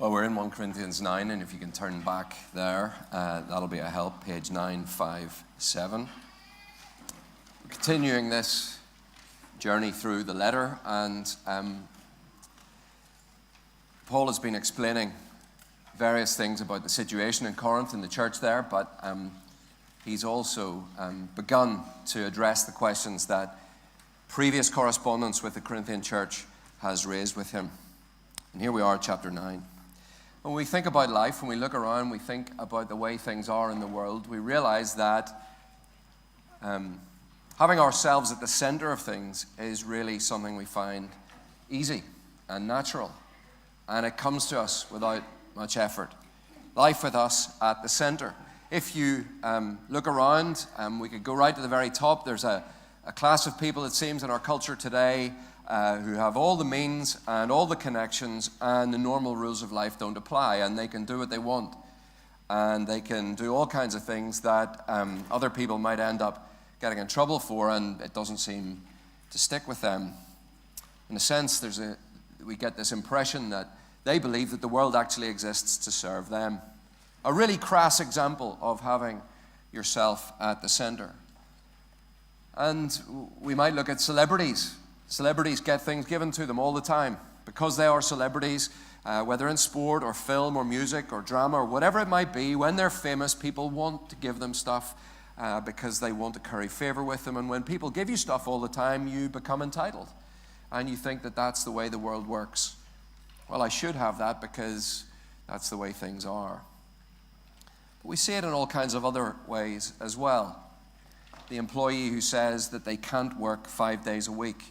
Well, we're in 1 Corinthians 9, and if you can turn back there, that'll be a help, page 957. We're continuing this journey through the letter, and Paul has been explaining various things about the situation in Corinth and the church there, but he's also begun to address the questions that previous correspondence with the Corinthian church has raised with him. And here we are, chapter 9. When we think about life, when we look around, we think about the way things are in the world, we realize that having ourselves at the center of things is really something we find easy and natural, and it comes to us without much effort. Life with us at the center. If you look around, we could go right to the very top. There's a class of people, it seems, in our culture today who have all the means and all the connections, and the normal rules of life don't apply, and they can do what they want, and they can do all kinds of things that other people might end up getting in trouble for, and it doesn't seem to stick with them. In a sense, we get this impression that they believe that the world actually exists to serve them. A really crass example of having yourself at the center. And we might look at celebrities. Celebrities get things given to them all the time because they are celebrities, whether in sport or film or music or drama or whatever it might be. When they're famous, people want to give them stuff because they want to curry favor with them. And when people give you stuff all the time, you become entitled. And you think that that's the way the world works. Well, I should have that because that's the way things are. But we see it in all kinds of other ways as well. The employee who says that they can't work 5 days a week.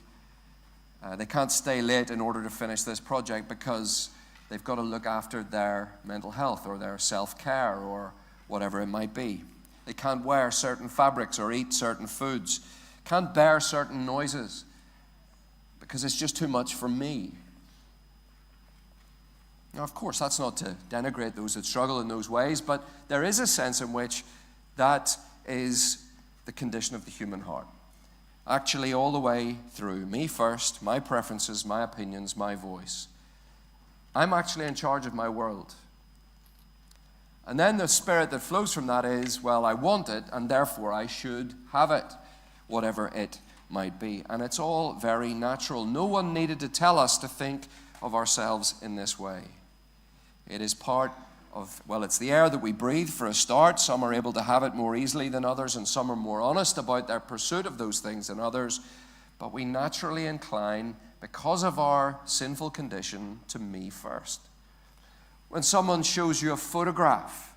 They can't stay late in order to finish this project because they've got to look after their mental health or their self-care or whatever it might be. They can't wear certain fabrics or eat certain foods. Can't bear certain noises because it's just too much for me. Now, of course, that's not to denigrate those that struggle in those ways, but there is a sense in which that is the condition of the human heart. Actually, all the way through, me first, my preferences, my opinions, my voice. I'm actually in charge of my world. And then the spirit that flows from that is, well, I want it, and therefore I should have it, whatever it might be. And it's all very natural. No one needed to tell us to think of ourselves in this way. It is part of, well, it's the air that we breathe for a start. Some are able to have it more easily than others, and some are more honest about their pursuit of those things than others. But we naturally incline, because of our sinful condition, to me first. When someone shows you a photograph,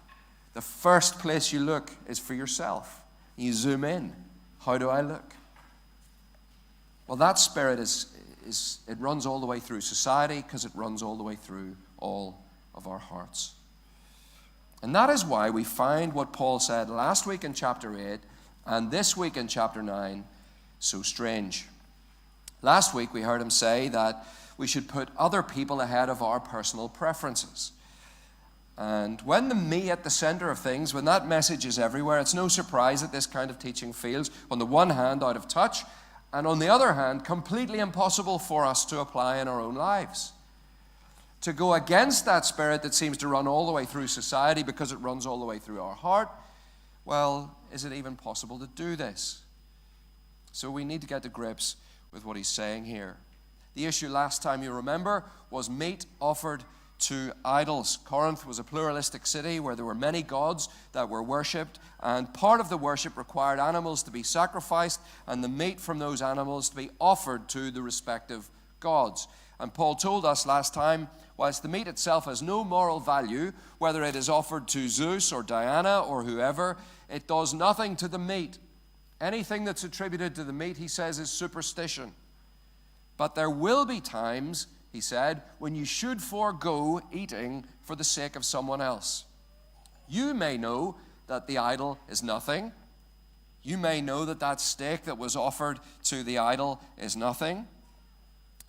the first place you look is for yourself. You zoom in. How do I look? Well, that spirit it runs all the way through society because it runs all the way through all of our hearts. And that is why we find what Paul said last week in chapter 8 and this week in chapter 9 so strange. Last week we heard him say that we should put other people ahead of our personal preferences. And when the me at the center of things, when that message is everywhere, it's no surprise that this kind of teaching feels, on the one hand, out of touch, and on the other hand, completely impossible for us to apply in our own lives. To go against that spirit that seems to run all the way through society because it runs all the way through our heart, well, is it even possible to do this? So we need to get to grips with what he's saying here. The issue last time, you remember, was meat offered to idols. Corinth was a pluralistic city where there were many gods that were worshipped, and part of the worship required animals to be sacrificed and the meat from those animals to be offered to the respective gods. And Paul told us last time, whilst the meat itself has no moral value, whether it is offered to Zeus or Diana or whoever, it does nothing to the meat. Anything that's attributed to the meat, he says, is superstition. But there will be times, he said, when you should forego eating for the sake of someone else. You may know that the idol is nothing. You may know that that steak that was offered to the idol is nothing.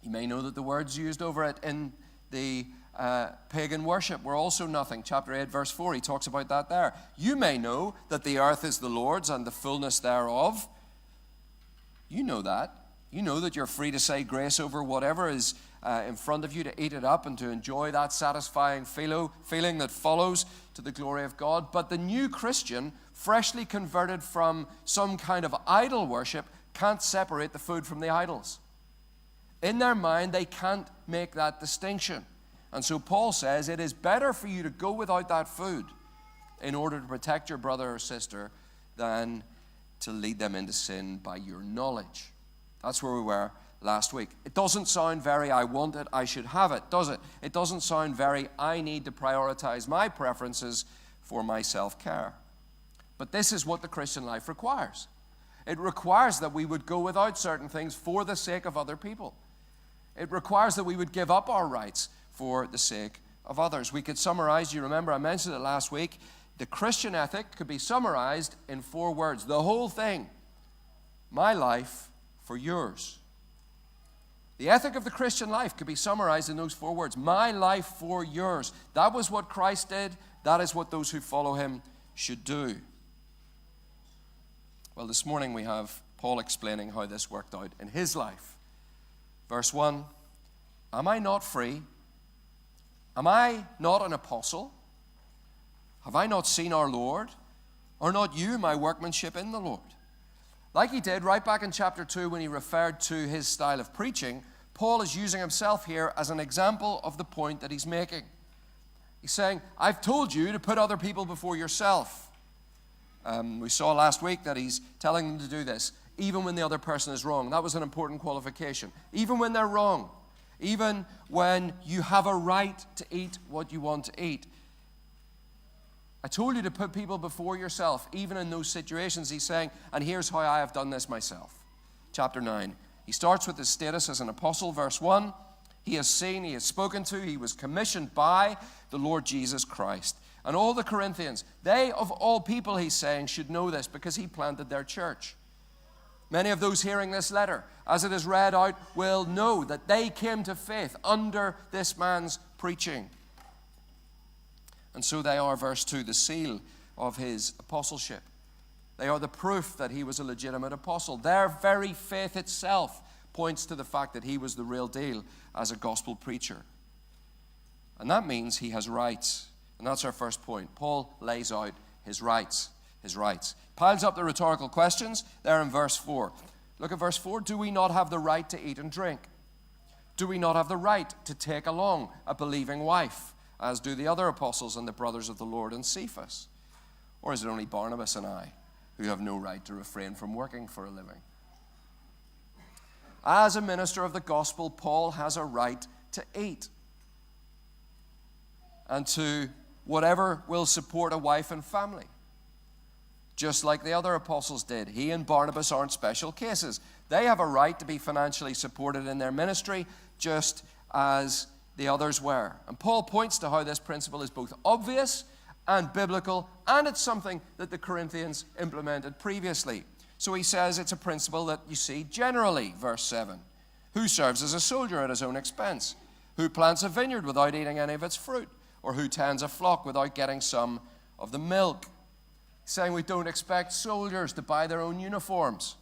You may know that the words used over it in the pagan worship were also nothing. Chapter 8, verse 4, he talks about that there. You may know that the earth is the Lord's and the fullness thereof. You know that. You know that you're free to say grace over whatever is in front of you, to eat it up and to enjoy that satisfying feeling that follows to the glory of God. But the new Christian, freshly converted from some kind of idol worship, can't separate the food from the idols. In their mind, they can't make that distinction. And so Paul says it is better for you to go without that food in order to protect your brother or sister than to lead them into sin by your knowledge. That's where we were last week. It doesn't sound very, I want it, I should have it, does it? It doesn't sound very, I need to prioritize my preferences for my self-care. But this is what the Christian life requires. It requires that we would go without certain things for the sake of other people. It requires that we would give up our rights for the sake of others. We could summarize, you remember I mentioned it last week, the Christian ethic could be summarized in 4 words. The whole thing. My life for yours. The ethic of the Christian life could be summarized in those 4 words. My life for yours. That was what Christ did. That is what those who follow him should do. Well, this morning we have Paul explaining how this worked out in his life. Verse 1, am I not free? Am I not an apostle? Have I not seen our Lord? Are not you my workmanship in the Lord? Like he did right back in chapter 2 when he referred to his style of preaching, Paul is using himself here as an example of the point that he's making. He's saying, I've told you to put other people before yourself. We saw last week that he's telling them to do this, even when the other person is wrong. That was an important qualification. Even when they're wrong. Even when you have a right to eat what you want to eat. I told you to put people before yourself, even in those situations, he's saying, and here's how I have done this myself. Chapter 9. He starts with his status as an apostle, verse 1. He has seen, he has spoken to, he was commissioned by the Lord Jesus Christ. And all the Corinthians, they of all people, he's saying, should know this because he planted their church. Many of those hearing this letter, as it is read out, will know that they came to faith under this man's preaching. And so they are, verse 2, the seal of his apostleship. They are the proof that he was a legitimate apostle. Their very faith itself points to the fact that he was the real deal as a gospel preacher. And that means he has rights. And that's our first point. Paul lays out his rights. His rights. Piles up the rhetorical questions there in verse 4. Look at verse 4. Do we not have the right to eat and drink? Do we not have the right to take along a believing wife, as do the other apostles and the brothers of the Lord and Cephas? Or is it only Barnabas and I who have no right to refrain from working for a living? As a minister of the gospel, Paul has a right to eat and to whatever will support a wife and family. Just like the other apostles did. He and Barnabas aren't special cases. They have a right to be financially supported in their ministry, just as the others were. And Paul points to how this principle is both obvious and biblical, and it's something that the Corinthians implemented previously. So he says it's a principle that you see generally, verse 7. Who serves as a soldier at his own expense? Who plants a vineyard without eating any of its fruit? Or who tends a flock without getting some of the milk? He's saying we don't expect soldiers to buy their own uniforms.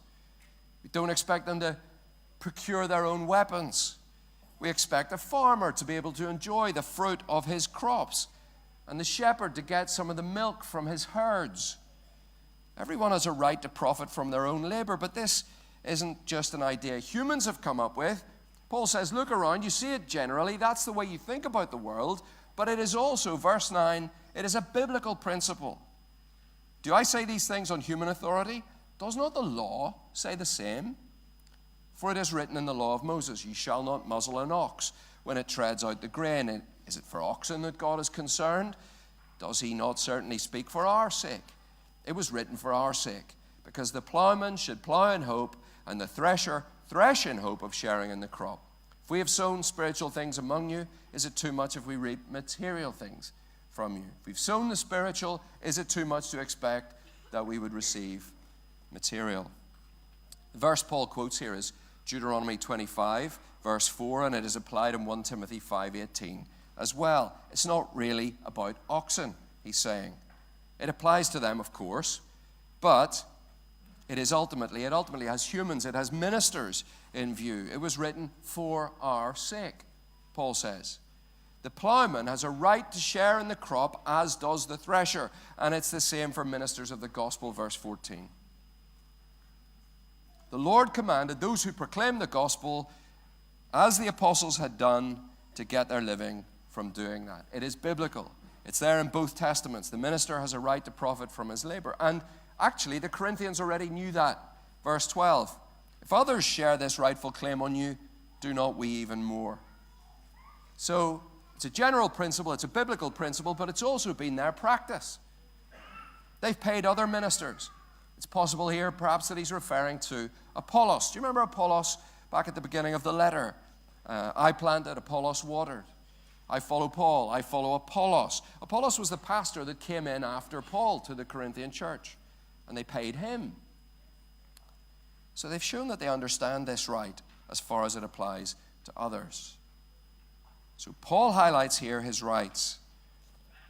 We don't expect them to procure their own weapons. We expect a farmer to be able to enjoy the fruit of his crops and the shepherd to get some of the milk from his herds. Everyone has a right to profit from their own labor, but this isn't just an idea humans have come up with. Paul says, look around, you see it generally, that's the way you think about the world, but it is also, verse 9, it is a biblical principle. Do I say these things on human authority? Does not the law say the same? For it is written in the law of Moses, you shall not muzzle an ox when it treads out the grain. Is it for oxen that God is concerned? Does he not certainly speak for our sake? It was written for our sake, because the plowman should plow in hope, and the thresher thresh in hope of sharing in the crop. If we have sown spiritual things among you, is it too much if we reap material things from you? If we've sown the spiritual, is it too much to expect that we would receive material? The verse Paul quotes here is Deuteronomy 25, verse 4, and it is applied in 1 Timothy 5:18 as well. It's not really about oxen, he's saying. It applies to them, of course, but it ultimately has humans, it has ministers in view. It was written for our sake. Paul says. The plowman has a right to share in the crop, as does the thresher. And it's the same for ministers of the gospel, verse 14. The Lord commanded those who proclaim the gospel, as the apostles had done, to get their living from doing that. It is biblical. It's there in both testaments. The minister has a right to profit from his labor. And actually, the Corinthians already knew that. Verse 12. If others share this rightful claim on you, do not we even more? So, it's a general principle, it's a biblical principle, but it's also been their practice. They've paid other ministers. It's possible here, perhaps, that he's referring to Apollos. Do you remember Apollos back at the beginning of the letter? I planted, Apollos watered. I follow Paul, I follow Apollos. Apollos was the pastor that came in after Paul to the Corinthian church, and they paid him. So they've shown that they understand this right as far as it applies to others. So Paul highlights here his rights.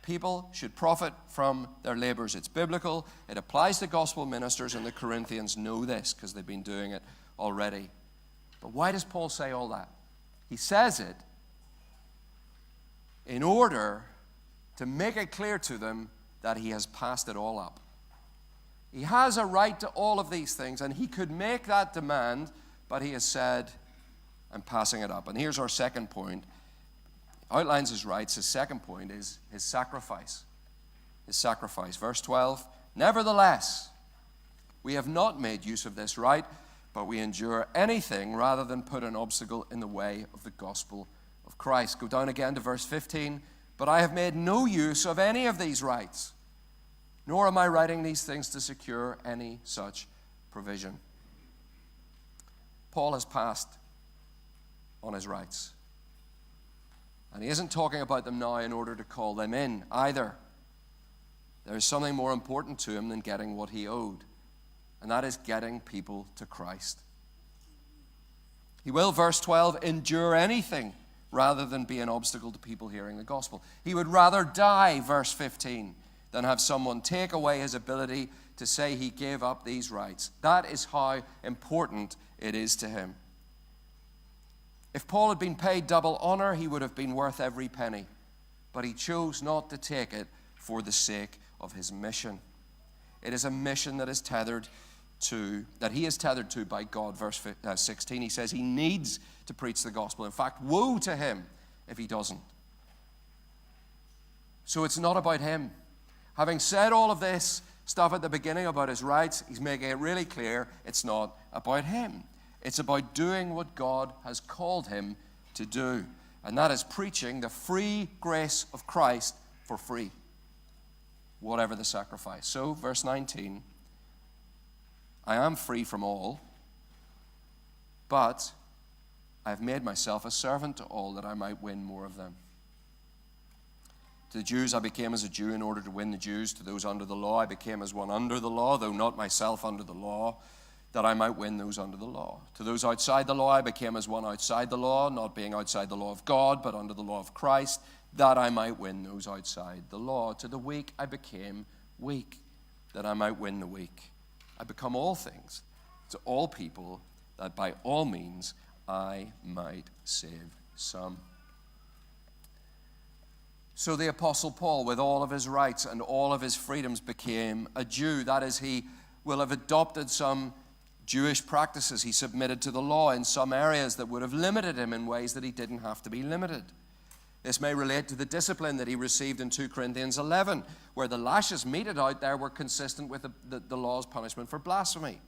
People should profit from their labors. It's biblical. It applies to gospel ministers, and the Corinthians know this because they've been doing it already. But why does Paul say all that? He says it in order to make it clear to them that he has passed it all up. He has a right to all of these things, and he could make that demand, but he has said, I'm passing it up. And here's our second point. Outlines his rights. His second point is his sacrifice. His sacrifice. Verse 12, nevertheless, we have not made use of this right, but we endure anything rather than put an obstacle in the way of the gospel of Christ. Go down again to verse 15. But I have made no use of any of these rights, nor am I writing these things to secure any such provision. Paul has passed on his rights. And he isn't talking about them now in order to call them in either. There is something more important to him than getting what he owed, and that is getting people to Christ. He will, verse 12, endure anything rather than be an obstacle to people hearing the gospel. He would rather die, verse 15, than have someone take away his ability to say he gave up these rights. That is how important it is to him. If Paul had been paid double honor, he would have been worth every penny. But he chose not to take it for the sake of his mission. It is a mission that is tethered to, that he is tethered to by God. Verse 16, he says he needs to preach the gospel. In fact, woe to him if he doesn't. So it's not about him. Having said all of this stuff at the beginning about his rights, he's making it really clear it's not about him. It's about doing what God has called him to do. And that is preaching the free grace of Christ for free, whatever the sacrifice. So, verse 19, I am free from all, but I have made myself a servant to all that I might win more of them. To the Jews I became as a Jew in order to win the Jews. To those under the law I became as one under the law, though not myself under the law, that I might win those under the law. To those outside the law I became as one outside the law, not being outside the law of God, but under the law of Christ, that I might win those outside the law. To the weak I became weak, that I might win the weak. I become all things to all people, that by all means I might save some. So the Apostle Paul, with all of his rights and all of his freedoms, became a Jew. That is, he will have adopted some Jewish practices. He submitted to the law in some areas that would have limited him in ways that he didn't have to be limited. This may relate to the discipline that he received in 2 Corinthians 11, where the lashes meted out there were consistent with the law's punishment for blasphemy,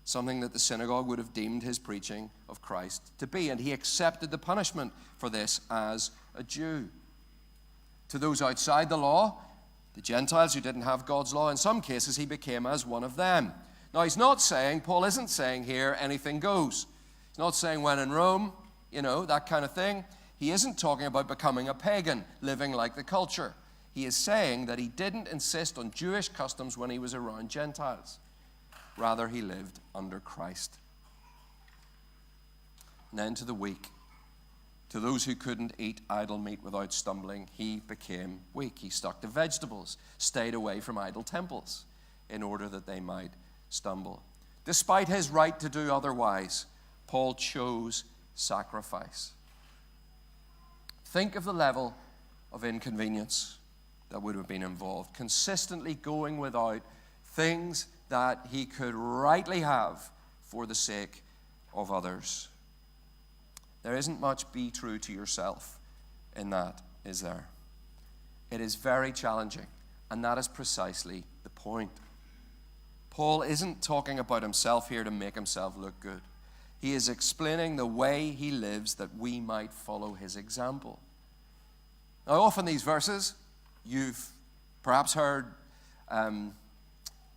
something that the synagogue would have deemed his preaching of Christ to be, and he accepted the punishment for this as a Jew. To those outside the law, the Gentiles who didn't have God's law, in some cases he became as one of them. Now, he's not saying, Paul isn't saying here, anything goes. He's not saying when in Rome, that kind of thing. He isn't talking about becoming a pagan, living like the culture. He is saying that he didn't insist on Jewish customs when he was around Gentiles. Rather, he lived under Christ. And then to the weak, to those who couldn't eat idle meat without stumbling, he became weak. He stuck to vegetables, stayed away from idol temples in order that they might stumble. Despite his right to do otherwise, Paul chose sacrifice. Think of the level of inconvenience that would have been involved. Consistently going without things that he could rightly have for the sake of others. There isn't much be true to yourself in that, is there? It is very challenging, and that is precisely the point. Paul isn't talking about himself here to make himself look good. He is explaining the way he lives that we might follow his example. Now, often these verses, you've perhaps heard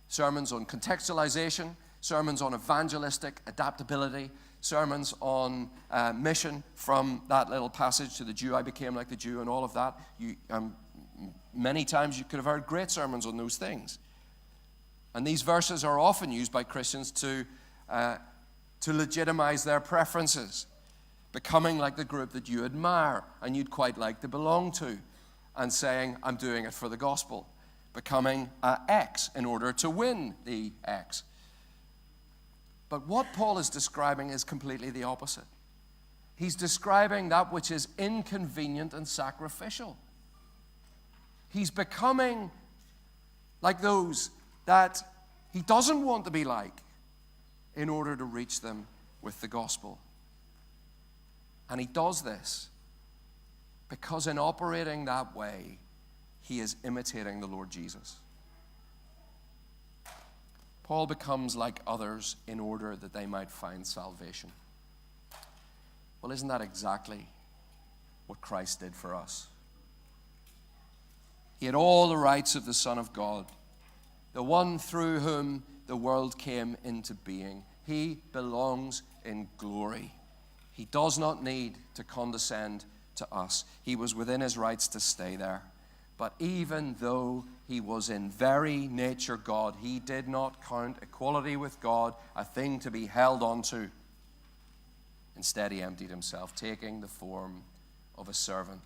sermons on contextualization, sermons on evangelistic adaptability, sermons on mission from that little passage to the Jew, I became like the Jew, and all of that. Many times you could have heard great sermons on those things. And these verses are often used by Christians to legitimize their preferences, becoming like the group that you admire and you'd quite like to belong to, and saying, I'm doing it for the gospel, becoming X in order to win the X. But what Paul is describing is completely the opposite. He's describing that which is inconvenient and sacrificial. He's becoming like those that he doesn't want to be like in order to reach them with the gospel. And he does this because in operating that way, he is imitating the Lord Jesus. Paul becomes like others in order that they might find salvation. Well, isn't that exactly what Christ did for us? He had all the rights of the Son of God, the one through whom the world came into being. He belongs in glory. He does not need to condescend to us. He was within his rights to stay there. But even though he was in very nature God, he did not count equality with God a thing to be held on to. Instead, he emptied himself, taking the form of a servant.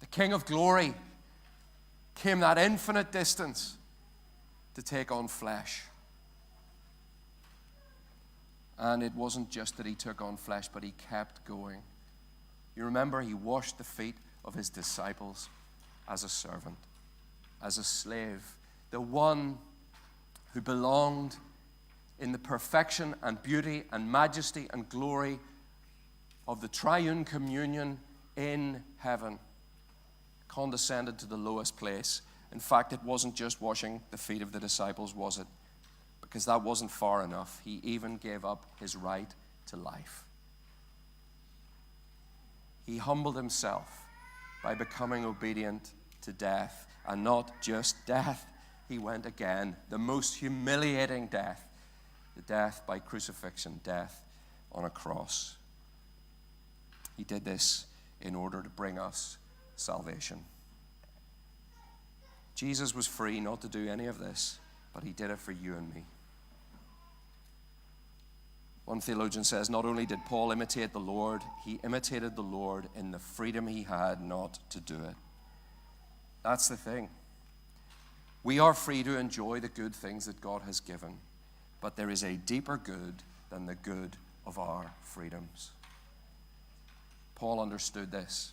The King of glory came that infinite distance to take on flesh. And it wasn't just that he took on flesh, but he kept going. You remember, he washed the feet of his disciples as a servant, as a slave, the one who belonged in the perfection and beauty and majesty and glory of the triune communion in heaven, condescended to the lowest place. In fact, it wasn't just washing the feet of the disciples, was it? Because that wasn't far enough. He even gave up his right to life. He humbled himself by becoming obedient to death, and not just death. He went again, the most humiliating death, the death by crucifixion, death on a cross. He did this in order to bring us salvation. Jesus was free not to do any of this, but he did it for you and me. One theologian says, not only did Paul imitate the Lord, he imitated the Lord in the freedom he had not to do it. That's the thing. We are free to enjoy the good things that God has given, but there is a deeper good than the good of our freedoms. Paul understood this.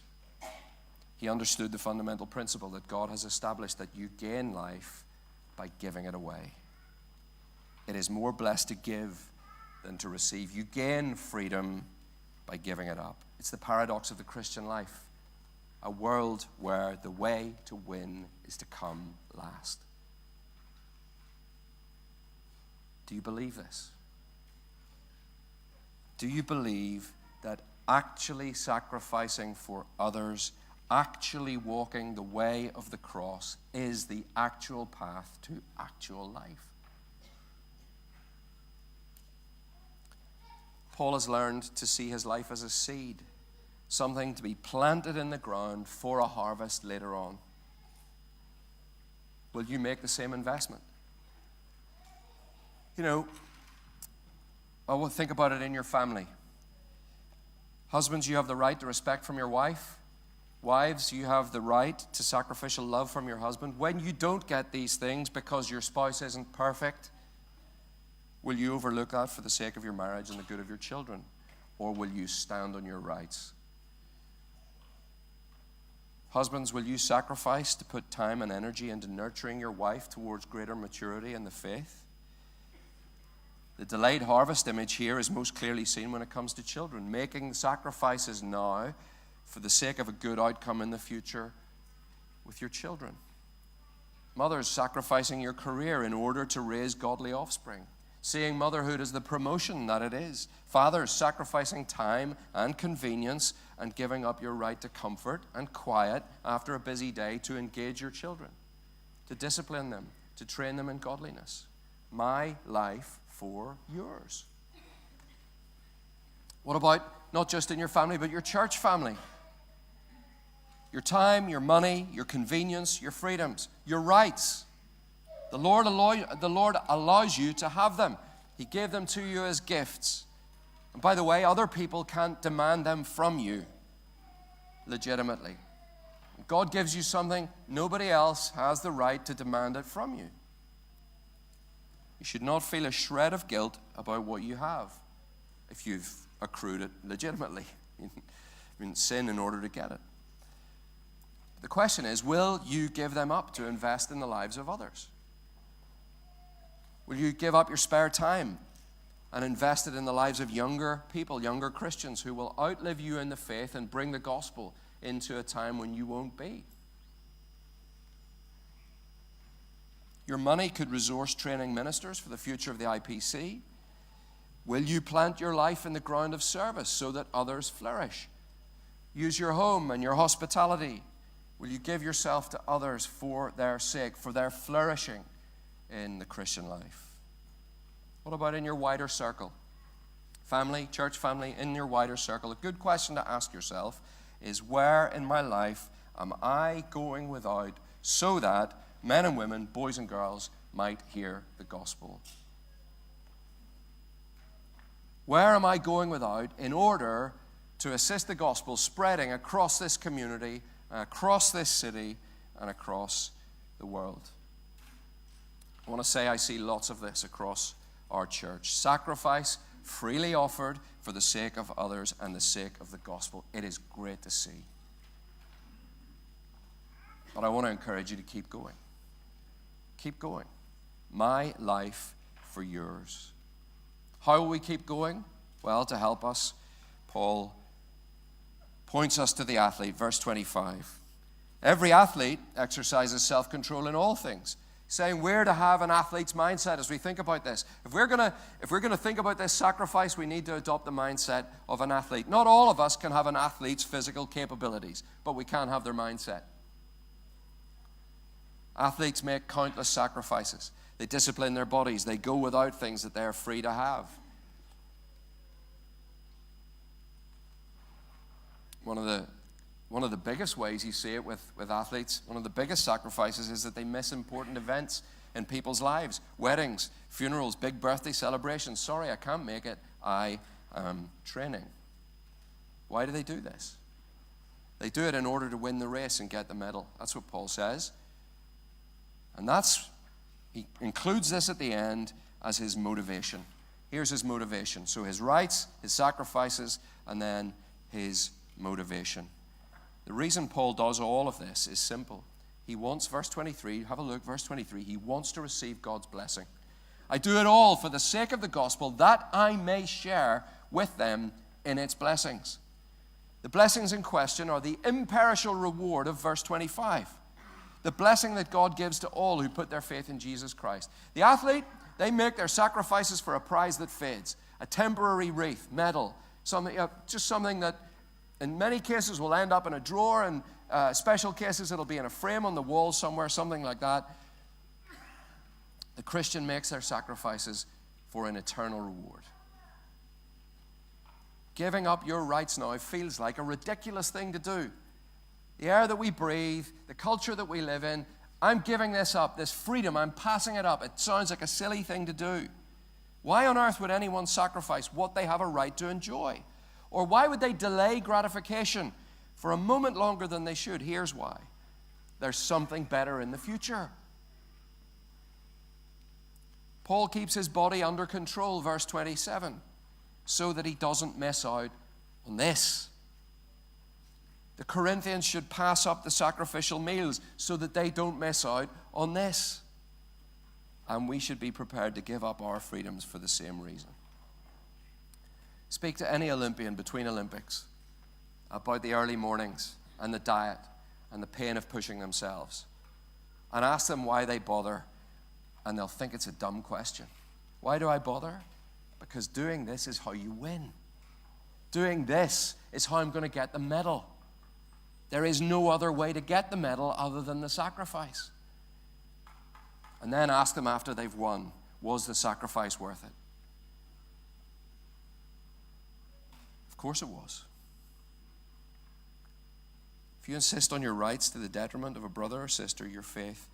He understood the fundamental principle that God has established, that you gain life by giving it away. It is more blessed to give than to receive. You gain freedom by giving it up. It's the paradox of the Christian life. A world where the way to win is to come last. Do you believe this? Do you believe that actually sacrificing for others, actually walking the way of the cross, is the actual path to actual life? Paul has learned to see his life as a seed, something to be planted in the ground for a harvest later on. Will you make the same investment? You know, I will think about it in your family. Husbands, you have the right to respect from your wife. Wives, you have the right to sacrificial love from your husband. When you don't get these things because your spouse isn't perfect, will you overlook that for the sake of your marriage and the good of your children? Or will you stand on your rights? Husbands, will you sacrifice to put time and energy into nurturing your wife towards greater maturity in the faith? The delayed harvest image here is most clearly seen when it comes to children, making sacrifices now for the sake of a good outcome in the future with your children. Mothers, sacrificing your career in order to raise godly offspring, seeing motherhood as the promotion that it is. Fathers, sacrificing time and convenience and giving up your right to comfort and quiet after a busy day to engage your children, to discipline them, to train them in godliness. My life for yours. What about not just in your family, but your church family? Your time, your money, your convenience, your freedoms, your rights. The Lord allows you to have them. He gave them to you as gifts. And by the way, other people can't demand them from you legitimately. God gives you something, nobody else has the right to demand it from you. You should not feel a shred of guilt about what you have if you've accrued it legitimately. You didn't sin in order to get it. The question is, will you give them up to invest in the lives of others? Will you give up your spare time and invest it in the lives of younger people, younger Christians who will outlive you in the faith and bring the gospel into a time when you won't be? Your money could resource training ministers for the future of the IPC. Will you plant your life in the ground of service so that others flourish? Use your home and your hospitality. Will you give yourself to others for their sake, for their flourishing in the Christian life? What about in your wider circle? Family, church family, in your wider circle. A good question to ask yourself is, where in my life am I going without so that men and women, boys and girls, might hear the gospel? Where am I going without in order to assist the gospel spreading across this community, across this city, and across the world? I want to say I see lots of this across our church. Sacrifice freely offered for the sake of others and the sake of the gospel. It is great to see. But I want to encourage you to keep going. Keep going. My life for yours. How will we keep going? Well, to help us, Paul points us to the athlete, verse 25. Every athlete exercises self-control in all things, saying we're to have an athlete's mindset as we think about this. If we're going to think about this sacrifice, we need to adopt the mindset of an athlete. Not all of us can have an athlete's physical capabilities, but we can have their mindset. Athletes make countless sacrifices. They discipline their bodies. They go without things that they're free to have. One of the biggest ways you see it with athletes, one of the biggest sacrifices is that they miss important events in people's lives. Weddings, funerals, big birthday celebrations. Sorry, I can't make it. I am training. Why do they do this? They do it in order to win the race and get the medal. That's what Paul says. And he includes this at the end as his motivation. Here's his motivation. So his rights, his sacrifices, and then his motivation. The reason Paul does all of this is simple. He wants, verse 23, have a look, verse 23, he wants to receive God's blessing. I do it all for the sake of the gospel, that I may share with them in its blessings. The blessings in question are the imperishable reward of verse 25. The blessing that God gives to all who put their faith in Jesus Christ. The athlete, they make their sacrifices for a prize that fades, a temporary wreath, medal, just something that in many cases will end up in a drawer, and special cases it'll be in a frame on the wall somewhere, something like that. The Christian makes their sacrifices for an eternal reward. Giving up your rights now feels like a ridiculous thing to do. The air that we breathe, the culture that we live in, I'm giving this up, this freedom, I'm passing it up. It sounds like a silly thing to do. Why on earth would anyone sacrifice what they have a right to enjoy? Or why would they delay gratification for a moment longer than they should? Here's why. There's something better in the future. Paul keeps his body under control, verse 27, so that he doesn't miss out on this. The Corinthians should pass up the sacrificial meals so that they don't miss out on this. And we should be prepared to give up our freedoms for the same reason. Speak to any Olympian between Olympics about the early mornings and the diet and the pain of pushing themselves, and ask them why they bother, and they'll think it's a dumb question. Why do I bother? Because doing this is how you win. Doing this is how I'm going to get the medal. There is no other way to get the medal other than the sacrifice. And then ask them after they've won, was the sacrifice worth it? Of course it was. If you insist on your rights to the detriment of a brother or sister, your faith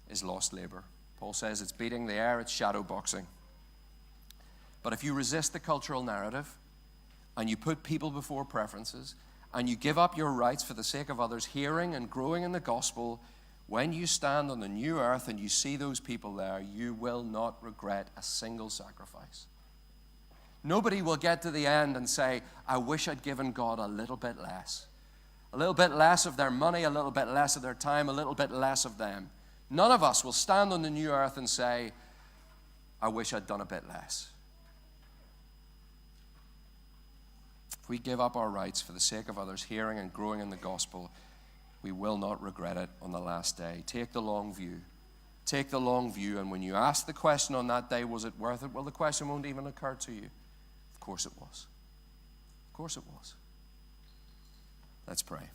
is lost labor. Paul says it's beating the air, it's shadow boxing. But if you resist the cultural narrative, and you put people before preferences, and you give up your rights for the sake of others hearing and growing in the gospel, when you stand on the new earth and you see those people there, you will not regret a single sacrifice. Nobody will get to the end and say, I wish I'd given God a little bit less. A little bit less of their money, a little bit less of their time, a little bit less of them. None of us will stand on the new earth and say, I wish I'd done a bit less. If we give up our rights for the sake of others hearing and growing in the gospel, we will not regret it on the last day. Take the long view. Take the long view, and when you ask the question on that day, was it worth it? Well, the question won't even occur to you. Of course it was. Of course it was. Let's pray.